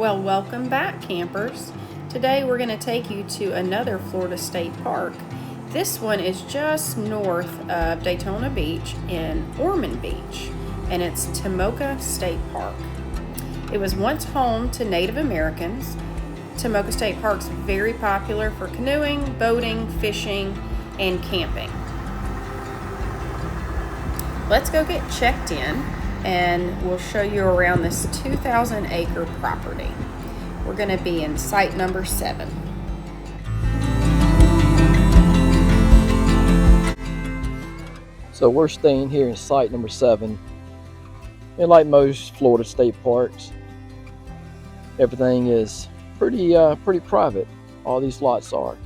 Well, welcome back, campers. Today we're going to take you to another Florida state park. This one is just north of Daytona Beach in Ormond Beach, and it's Tamoko State Park. It was once home to Native Americans. Tamoko State Park's very popular for canoeing, boating, fishing, and camping. Let's go get checked in and we'll show you around this 2,000-acre property. We're going to be in site number 7. So we're staying here in site number 7. And like most Florida state parks, everything is pretty private. All these lots are.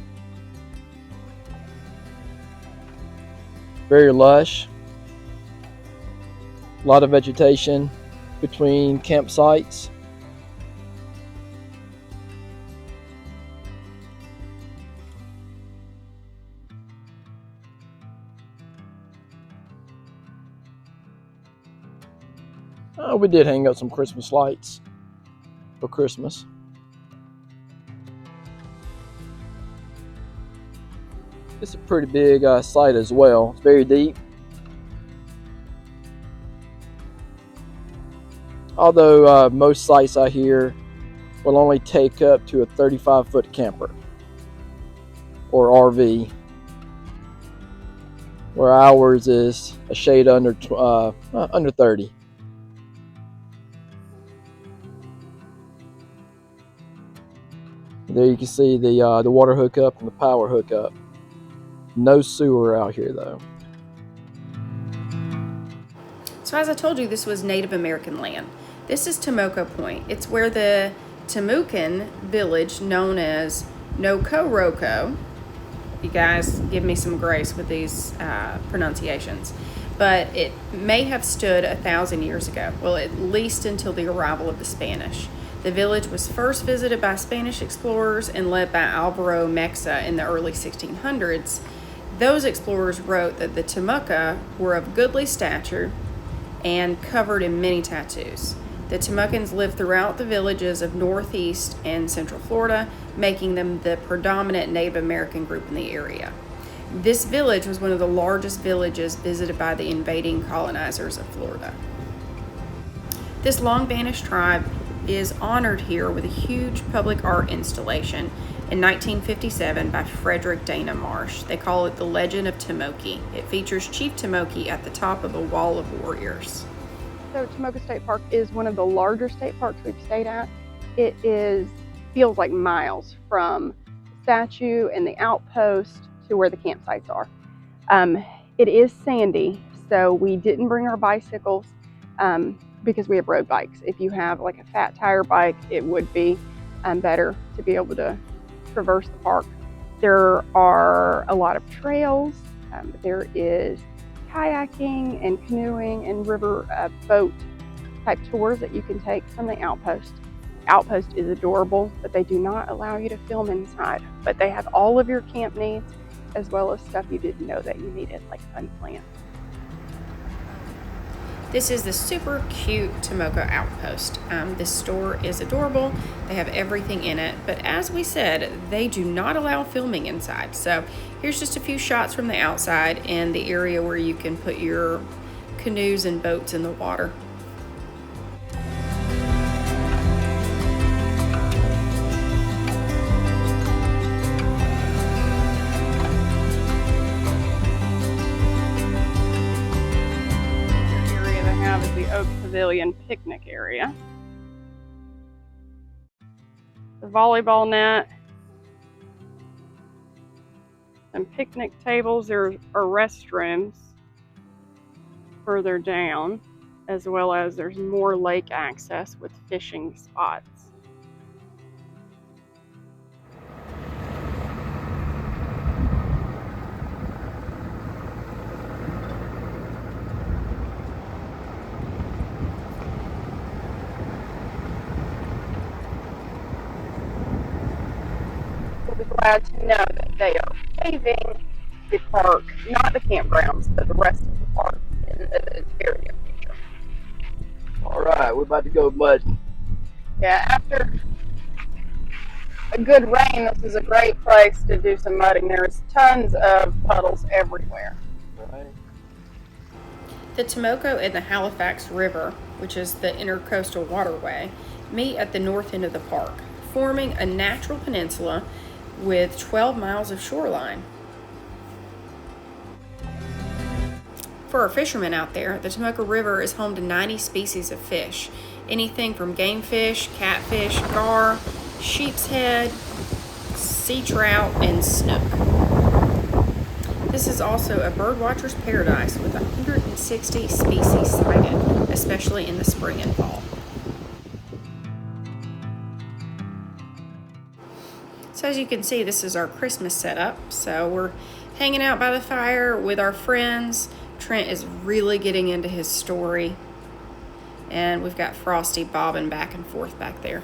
Very lush. A lot of vegetation between campsites. We did hang up some Christmas lights for Christmas. It's a pretty big site as well. It's very deep. Although most sites out here will only take up to a 35-foot camper or RV, where ours is a shade under 30. There you can see the water hookup and the power hookup. No sewer out here though. So as I told you, this was Native American land. This is Tamoko Point. It's where the Tamokan village known as Nokoroko, you guys give me some grace with these pronunciations, but it may have stood 1,000 years ago. Well, at least until the arrival of the Spanish. The village was first visited by Spanish explorers and led by Alvaro Mexa in the early 1600s. Those explorers wrote that the Tamoko were of goodly stature and covered in many tattoos. The Tamokans lived throughout the villages of Northeast and Central Florida, making them the predominant Native American group in the area. This village was one of the largest villages visited by the invading colonizers of Florida. This long-vanished tribe is honored here with a huge public art installation in 1957 by Frederick Dana Marsh. They call it the Legend of Tamoki. It features Chief Tamoki at the top of a wall of warriors. So Tamoko State Park is one of the larger state parks we've stayed at. It feels like miles from the statue and the outpost to where the campsites are. It is sandy, so we didn't bring our bicycles because we have road bikes. If you have like a fat tire bike, it would be better to be able to traverse the park. There are a lot of trails. There is kayaking and canoeing and river boat type tours that you can take from the outpost. The outpost is adorable, but they do not allow you to film inside. But they have all of your camp needs as well as stuff you didn't know that you needed, like fun plants. This is the super cute Tamoko Outpost. This store is adorable. They have everything in it, but as we said, they do not allow filming inside. So here's just a few shots from the outside and the area where you can put your canoes and boats in the water. Is the Oak Pavilion picnic area. The volleyball net, some picnic tables. There are restrooms further down, as well as there's more lake access with fishing spots. Glad to know that they are paving the park, not the campgrounds, but the rest of the park in the very near future. All right, we're about to go mudding. Yeah, after a good rain, this is a great place to do some mudding. There's tons of puddles everywhere. Right. The Tamoko and the Halifax River, which is the intercoastal waterway, meet at the north end of the park, forming a natural peninsula with 12 miles of shoreline. For our fishermen out there, the Tamoko River is home to 90 species of fish, anything from game fish, catfish, gar, sheep's head, sea trout, and snook. This is also a birdwatcher's paradise with 160 species sighted, especially in the spring and fall. So as you can see, this is our Christmas setup. So we're hanging out by the fire with our friends. Trent is really getting into his story. And we've got Frosty bobbing back and forth back there.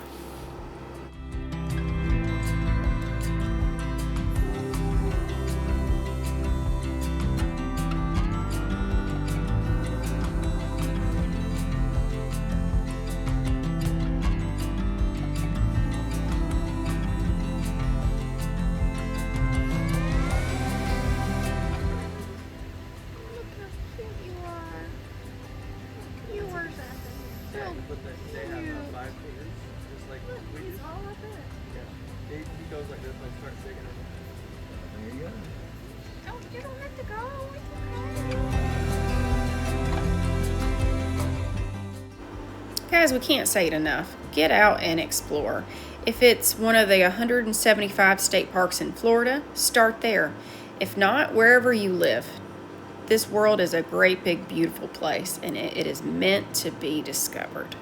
He goes like this, like starts shaking him. There you go. Oh, you don't have to go. It's okay. Guys, we can't say it enough. Get out and explore. If it's one of the 175 state parks in Florida, start there. If not, wherever you live. This world is a great, big, beautiful place, and it is meant to be discovered.